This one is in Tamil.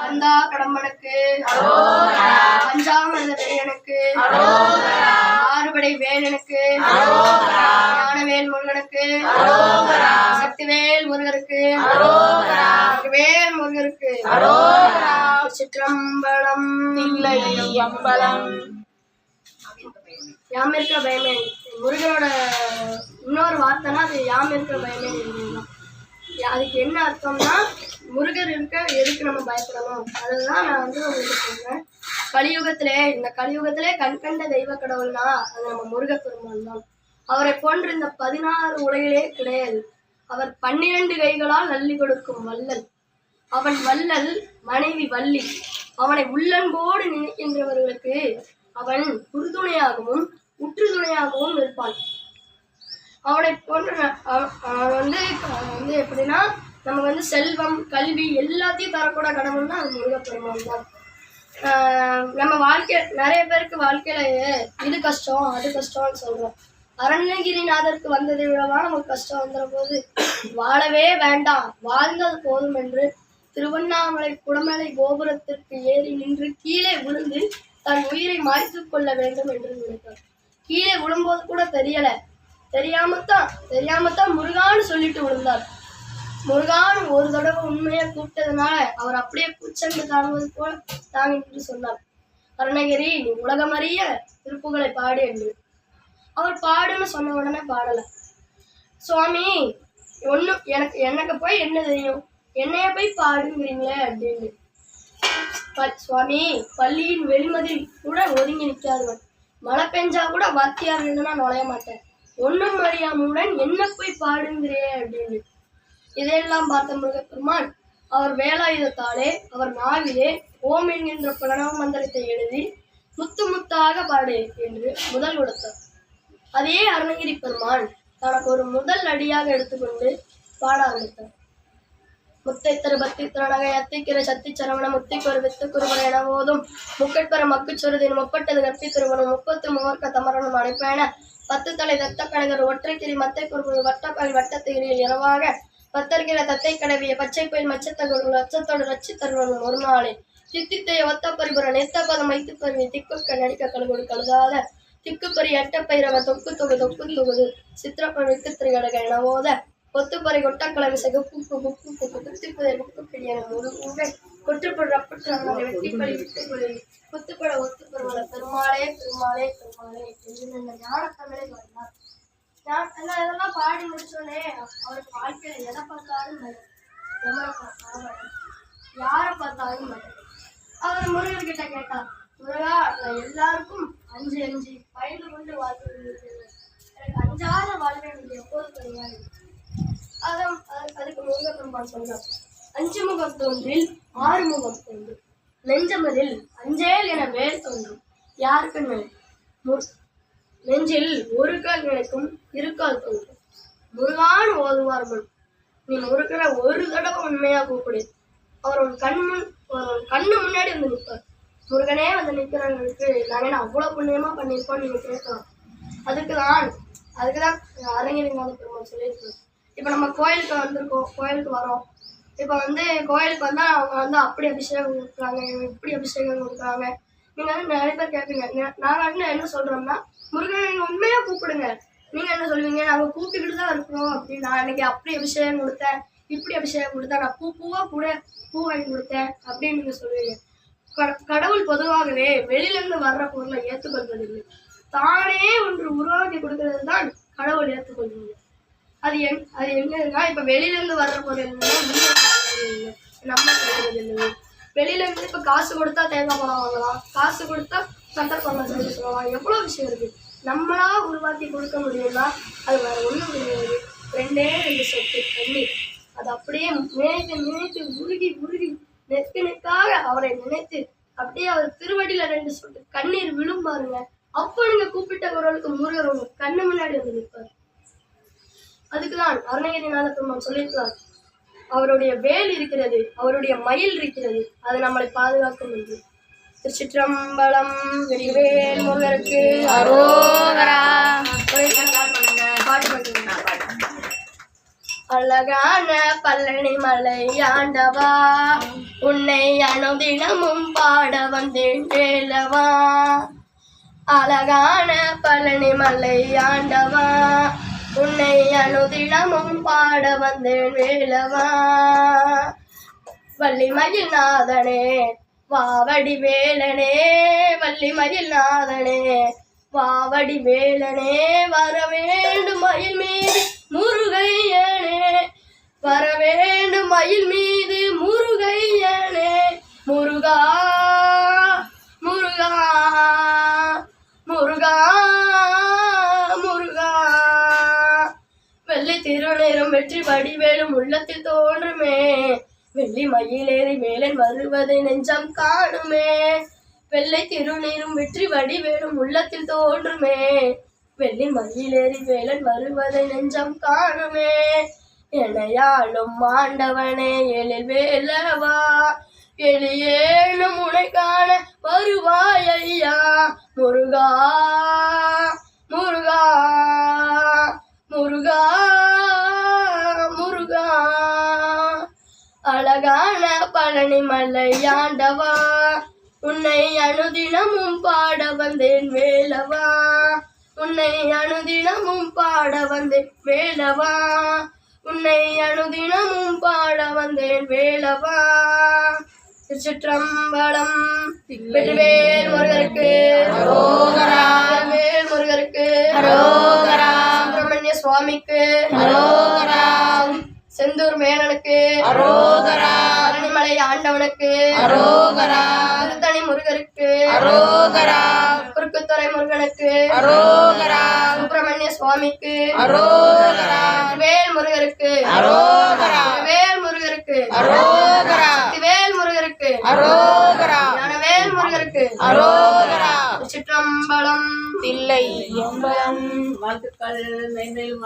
அந்தா கடம்பனுக்கு பஞ்சாமிர்த வேலனுக்கு ஆறுபடை வேலனுக்கு ஞானவேல் முருகனுக்கு சக்திவேல் முருகருக்கு வேல் முருகருக்கு சிற்றம்பலம் இல்லை அம்பலம். யாம் இருக்கிற பயமே முருகனோட இன்னொரு வார்த்தைனா அது யாம் இருக்கிற பயமே தான். அதுக்கு என்ன அர்த்தம்னா முருகர் இருக்க எதுக்கு நம்ம பயப்படணும், அதுதான் நான் உங்களுக்கு சொல்றேன். இந்த கலியுகத்திலே கண்கண்ட தெய்வ கடவுள்னா அது நம்ம முருகப்பெருமான் தான். அவரை போன்று இந்த 16 உலகிலே கிடையாது. அவர் 12 கைகளால் அள்ளி கொடுக்கும் வள்ளல். அவன் வள்ளல், மனைவி வள்ளி. அவனை உள்ளன்போடு நினைக்கின்றவர்களுக்கு அவன் உறுதுணையாகவும் உற்றுதுணையாகவும் இருப்பான். அவனை போன்ற அவன் எப்படின்னா நமக்கு செல்வம் கல்வி எல்லாத்தையும் தரக்கூட கடவுள்னா அது முருகப்பெருமான் தான். நம்ம நிறைய பேருக்கு வாழ்க்கையில இது கஷ்டம் அது கஷ்டம்னு சொல்றோம். அருணகிரிநாதருக்கு வந்ததை விடவா நமக்கு கஷ்டம் வந்துற போது வாழவே வேண்டாம், வாழ்ந்தது போதும் என்று திருவண்ணாமலை குடமலை கோபுரத்திற்கு ஏறி நின்று கீழே விழுந்து தன் உயிரை மாய்த்து கொள்ள வேண்டும் என்று நினைத்தார். கீழே விழும்போது கூட தெரியாமத்தான் முருகான்னு சொல்லிட்டு விழுந்தார். முருகான் ஒரு தடவை உண்மையை கூப்பிட்டதுனால அவர் அப்படியே பூச்சென்று தாங்குவது போல தாங்கிட்டு சொன்னார், அருணகிரி நீ உலகமறிய திருப்புகளை பாடு என்று. அவர் பாடுன்னு சொன்ன உடனே பாடல. சுவாமி எனக்கு போய் என்ன தெரியும், என்னைய போய் பாடுங்கிறீங்களே அப்படின்னு. சுவாமி பள்ளியின் வெளிமதில் கூட ஒதுங்கி நிற்காதவன், மழை பெஞ்சா கூட வாத்தியார் இல்லைன்னா நுழைய மாட்டேன், ஒன்னும் அறியாமுடன் என்ன போய் பாடுங்கிறே அப்படின்னு. இதையெல்லாம் பார்த்த முருகப்பெருமான் அவர் வேலாயுதத்தாலே அவர் நாவிலே ஓம் என்கின்ற பிரணவ மந்திரத்தை எழுதி முத்து முத்தாக பாடு என்று முதல் கொடுத்தார். அதே அருணகிரி பெருமான் தனக்கு ஒரு முதல் அடியாக எடுத்துக்கொண்டு பாட ஆரம்பித்தார். முத்தை தருபத்தி திறனகை அத்திக்கிற சத்தி சரவண முத்திக்கொரு வித்துக்குறுவன என போதும் முக்கட்பெற மக்குச்சொருதின் முப்பட்டது கற்பி திருவனும் 30 முகர்க்க தமரனும் அடைப்பேன 10 தலை தத்த கணகர் ஒற்றைக்கிரி மத்தை குறுகுறு வட்டப்பால் வட்டத்திரியில் இரவாக பத்தர்கிற தத்தை கடவிய பச்சை பயில் மச்சத்தகர்கள் அச்சத்தோடு ரச்சி தருவனும் ஒரு நாளே தித்தித்தைய ஒத்த பரிபுர நெத்த பதம் வைத்து பருவி திக்குக்க நடிக்க கழுகொடு கழுதாத திக்குப்பறி எட்ட பயிரவ தொக்கு தொகுது சித்திரப்ப விக்கு திரிகடக எனவோத கொத்துப்பறை கொட்டக்கலவி செகுப்பு குத்திப்புதை முக்குப்பிடியான முருகை கொற்றுப்பட ரப்பற்ற வெட்டிப்படி விட்டுப்படி குத்துப்பட ஒத்துப்பருவல பெருமாளே பெருமாளே பெருமாளே என்று இந்த ஞானத்தமிழை வந்தார். இதெல்லாம் பாடி முடிச்சோடனே அவருக்கு வாழ்க்கையில எதை பார்த்தாலும் யாரை பார்த்தாலும் அவர் முருகர்கிட்ட கேட்டார், முருகா நான் எல்லாருக்கும் அஞ்சு பயந்து கொண்டு வாழ்க்கை எனக்கு அஞ்சாத வாழ்க்கை எனக்கு எப்போது தெரியாது. அதுக்கு முருகப்பெருமான் சொல்றார், 5 முகம் தோன்றில் 6 முகம் தோன்றும், நெஞ்சமதில் அஞ்சேல் என வேல் தோன்றும். யாருக்கு நெஞ்சில் ஒரு கால் நினைக்கும் 2 கால் தோன்றும். முருகான் ஓதுவார்கள். நீ முருகர ஒரு தடவை உண்மையா கூப்பிடு, அவர் உன் கண்ணு முன்னாடி வந்து நிற்பார். முருகனே வந்து நிற்கிறவங்களுக்கு நாங்கள் அவ்வளவு புண்ணியமா பண்ணியிருப்போம் நீங்க கேட்கலாம். அதுக்குதான் அருணகிரிநாத பெருமாள் சொல்லியிருக்கோம். இப்ப நம்ம கோயிலுக்கு வந்திருக்கோம், கோயிலுக்கு வரோம். இப்ப கோயிலுக்கு வந்தா அவங்க அப்படி அபிஷேகம் கொடுக்குறாங்க, இப்படி அபிஷேகம் கொடுக்குறாங்க. நீங்க நிறைய பேர் கேட்பீங்க. நாங்க என்ன சொல்றோம்னா, முருகனை நீங்க உண்மையா கூப்பிடுங்க. நீங்க என்ன சொல்லுவீங்க, நாங்க கூப்பிட்டுக்கிட்டு தான் இருக்கிறோம் அப்படின்னு. நான் இன்னைக்கு அப்படி அபிஷேகம் கொடுத்தேன், இப்படி அபிஷேகம் கொடுத்தேன், நான் பூவா கூட பூ வாங்கி கொடுத்தேன் அப்படின்னு நீங்க சொல்லுவீங்க. கடவுள் பொதுவாகவே வெளியிலிருந்து வர்ற பொருளை ஏற்றுக்கொள்வதில்லை. தானே ஒன்று உருவாக்கி கொடுக்கறது தான் கடவுள் ஏற்றுக்கொள்வது. அது என்னன்னா, இப்ப வெளியிலிருந்து வர்ற பொருள் நம்ம கிடையாது. வெளியில இருந்து இப்ப காசு கொடுத்தா தேங்காய் பழம் வாங்கலாம், காசு கொடுத்தா சக்கரை பழம் செஞ்சு சொல்லலாம், எவ்வளவு விஷயம் இருக்கு. நம்மளா உருவாக்கி கொடுக்க முடியும்னா அது வேற ஒண்ணும் கிடையாது. 2 சொட்டு தண்ணீர், அது அப்படியே நினைத்து உருகி நெற்காக அவரை நினைத்து அப்படியே அவர் திருவடியில 2 சொட்டு கண்ணீர் விழும் பாருங்க. அப்போ நீங்க கூப்பிட்ட குரலுக்கு முருகர் உங்க கண்ணு முன்னாடி வந்து நிற்பார். அதுக்குதான் அருணகிரிநாத பெருமான் சொல்லியிருக்கிறார், அவருடைய வேல் இருக்கிறது, அவருடைய மயில் இருக்கிறது, அது நம்மளை பாதுகாக்கும் என்று. திருச்சிற்றம்பலம். வெடிவேல் முருகருக்கு அரோகரா. அழகான பழனி மலை ஆண்டவா, உன்னை அனுதினமும் பாட வந்தேன் வேலவா. அழகான பழனி மலை ஆண்டவா, உன்னை அனுதினமும் பாட வந்தேன் வேலவா. வள்ளிமயில் நாதனே வாவடி வேலனே, வள்ளிமயில் நாதனே வாவடி வேலனே, வர வேண்டும் மயில் மீது முருகையனே, வர வேண்டும் மயில் மீது முருகையனே. முருகா முருகா முருகா முருகா. வெள்ளி திருநேரம் வெற்றி வடிவேலும் உள்ளத்தில் தோன்றுமே, வெள்ளி மயிலேறி வேலன் வருவதை நெஞ்சம் காணுமே. வெள்ளை திருநீரும் வெற்றி வடிவேலும் உள்ளத்தில் தோன்றுமே, வெள்ளி மயிலேறி வேலன் வருவதை நெஞ்சம் காணுமே. எனையாளும் ஆண்டவனே எழில் வேலவா, எளியேனும் உனை காண வருவாய் ஐயா. முருகா முருகா முருகா முருகா. அழகான பழனி மலை ஆண்டவா, உன்னை அனுதினமும் பாட வந்தேன் வேலவா, உன்னை அனுதினமும் பாட வந்தேன் வேலவா, உன்னை அனுதினமும் பாட வந்தேன் வேலவா. திருச்சிற்றம்பலம். வெற்றிவேல் முருகருக்கு அரோகரா, வேல் முருகருக்கு அரோகரா, சுப்பிரமணிய சுவாமிக்கு அரோகரா, செந்தூர் மேனனுக்கு அரோகரா, பழனிமலை ஆண்டவனுக்கு அரோகரா, திருத்தணி முருகருக்கு அரோகரா, குறுக்குத்துறை முருகனுக்கு அரோகரா, சுப்பிரமணிய சுவாமிக்கு அரோகரா, வேல் முருகருக்கு அரோகரா, வேல் முருகருக்கு அரோகரா, வேல் முருகருக்கு அரோகரா, வேல் முருகருக்கு அரோகரா. சிற்றம்பலம். தில்லை அம்பலம். வாழ்த்துக்கள். மேன்மேலும்